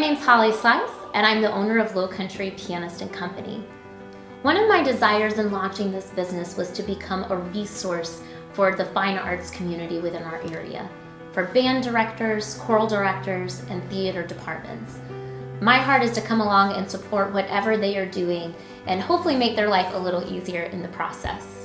name's Holly Slice, and I'm the owner of Lowcountry Pianist and Company. One of my desires in launching this business was to become a resource for the fine arts community within our area, for band directors, choral directors, and theater departments. My heart is to come along and support whatever they are doing and hopefully make their life a little easier in the process.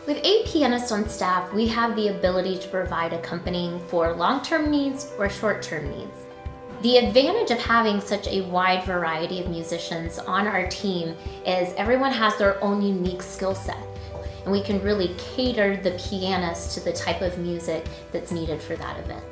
With 8 pianists on staff, we have the ability to provide accompanying for long-term needs or short-term needs. The advantage of having such a wide variety of musicians on our team is everyone has their own unique skill set, and we can really cater the pianist to the type of music that's needed for that event.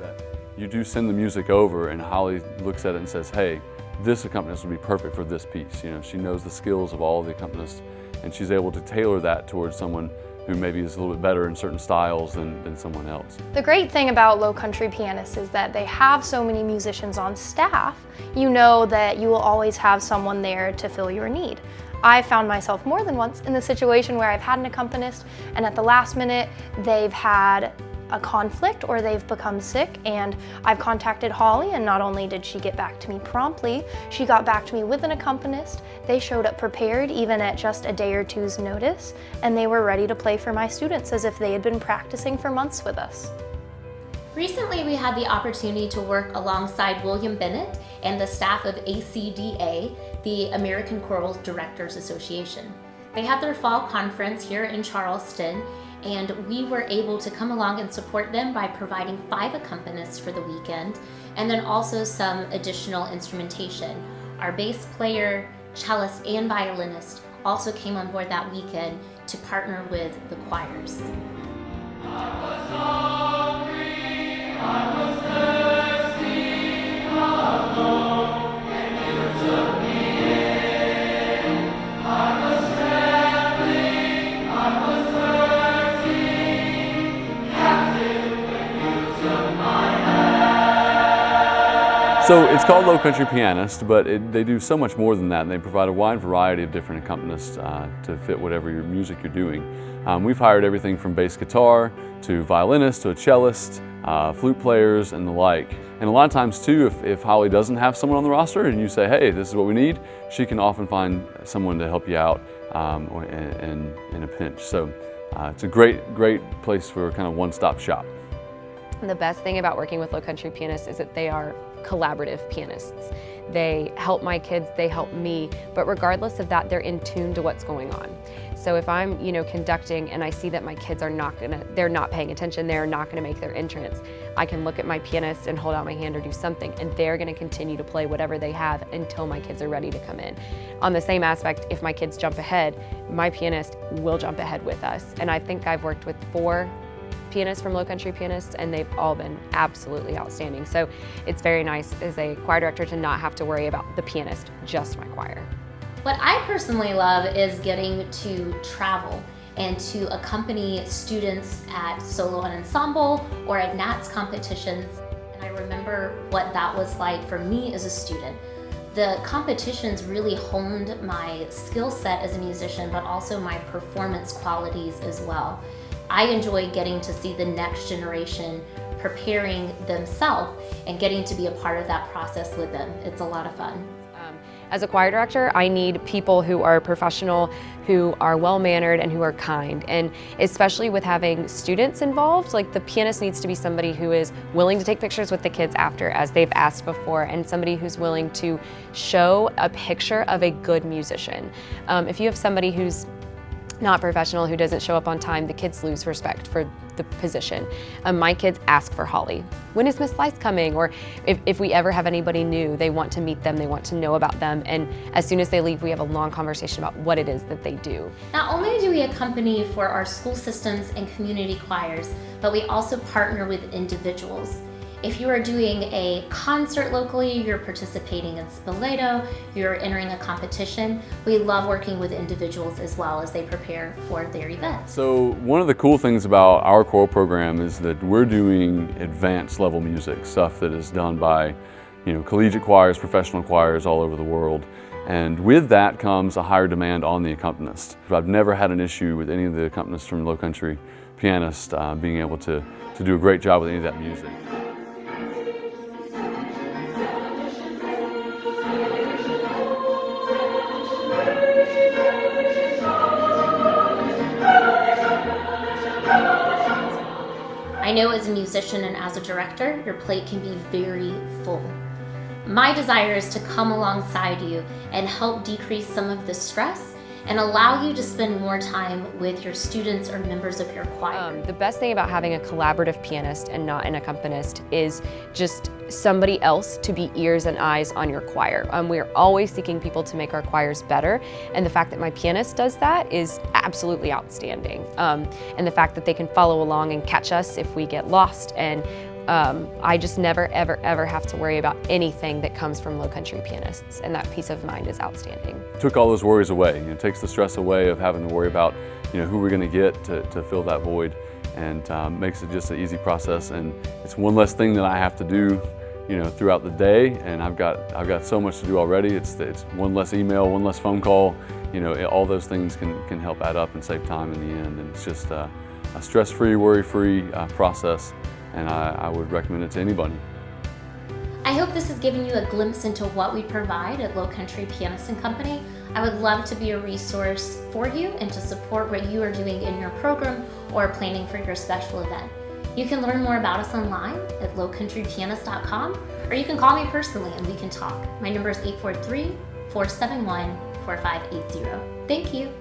You do send the music over and Holly looks at it and says, hey, this accompanist would be perfect for this piece. You know, she knows the skills of all the accompanists and she's able to tailor that towards someone who maybe is a little bit better in certain styles than someone else. The great thing about Lowcountry Pianist is that they have so many musicians on staff, you know that you will always have someone there to fill your need. I found myself more than once in the situation where I've had an accompanist and at the last minute they've had a conflict or they've become sick, and I've contacted Holly, and not only did she get back to me promptly, she got back to me with an accompanist. They showed up prepared even at just a day or two's notice, and they were ready to play for my students as if they had been practicing for months with us. Recently, we had the opportunity to work alongside William Bennett and the staff of ACDA, the American Choral Directors Association. They had their fall conference here in Charleston, and we were able to come along and support them by providing 5 accompanists for the weekend, and then also some additional instrumentation. Our bass player, cellist, and violinist also came on board that weekend to partner with the choirs. So it's called Lowcountry Pianist, but they do so much more than that, and they provide a wide variety of different accompanists to fit whatever your music you're doing. We've hired everything from bass guitar to violinist to a cellist, flute players, and the like. And a lot of times too, if Holly doesn't have someone on the roster and you say, hey, this is what we need, she can often find someone to help you out in a pinch. So it's a great place for kind of one-stop shop. The best thing about working with Lowcountry Pianists is that they are collaborative pianists. They help my kids, they help me, but regardless of that, they're in tune to what's going on. So if I'm, conducting and I see that my kids are they're not paying attention, they're not gonna make their entrance, I can look at my pianist and hold out my hand or do something, and they're gonna continue to play whatever they have until my kids are ready to come in. On the same aspect, if my kids jump ahead, my pianist will jump ahead with us. And I think I've worked with 4 pianists from Lowcountry Pianists, and they've all been absolutely outstanding. So it's very nice as a choir director to not have to worry about the pianist, just my choir. What I personally love is getting to travel and to accompany students at solo and ensemble or at NATS competitions. And I remember what that was like for me as a student. The competitions really honed my skill set as a musician, but also my performance qualities as well. I enjoy getting to see the next generation preparing themselves and getting to be a part of that process with them. It's a lot of fun. As a choir director, I need people who are professional, who are well-mannered, and who are kind. And especially with having students involved, like the pianist needs to be somebody who is willing to take pictures with the kids after, as they've asked before, and somebody who's willing to show a picture of a good musician. If you have somebody who's not professional, who doesn't show up on time, the kids lose respect for the position. My kids ask for Holly. When is Miss Slice coming? Or if we ever have anybody new, they want to meet them, they want to know about them, and as soon as they leave, we have a long conversation about what it is that they do. Not only do we accompany for our school systems and community choirs, but we also partner with individuals. If you are doing a concert locally, you're participating in Spoleto, you're entering a competition, we love working with individuals as well as they prepare for their event. So one of the cool things about our choral program is that we're doing advanced level music, stuff that is done by collegiate choirs, professional choirs all over the world. And with that comes a higher demand on the accompanist. I've never had an issue with any of the accompanists from Lowcountry Pianist being able to do a great job with any of that music. I know as a musician and as a director, your plate can be very full. My desire is to come alongside you and help decrease some of the stress and allow you to spend more time with your students or members of your choir. The best thing about having a collaborative pianist and not an accompanist is just somebody else to be ears and eyes on your choir. We're always seeking people to make our choirs better, and the fact that my pianist does that is absolutely outstanding. And the fact that they can follow along and catch us if we get lost, and I just never, ever, ever have to worry about anything that comes from Lowcountry Pianists, and that peace of mind is outstanding. Took all those worries away. It takes the stress away of having to worry about who we're going to get to fill that void, and makes it just an easy process. And it's one less thing that I have to do throughout the day, and I've got so much to do already. It's one less email, one less phone call. All those things can help add up and save time in the end. And it's just a stress-free, worry-free process. And I would recommend it to anybody. I hope this has given you a glimpse into what we provide at Lowcountry Pianist and Company. I would love to be a resource for you and to support what you are doing in your program or planning for your special event. You can learn more about us online at lowcountrypianist.com, or you can call me personally and we can talk. My number is 843-471-4580. Thank you.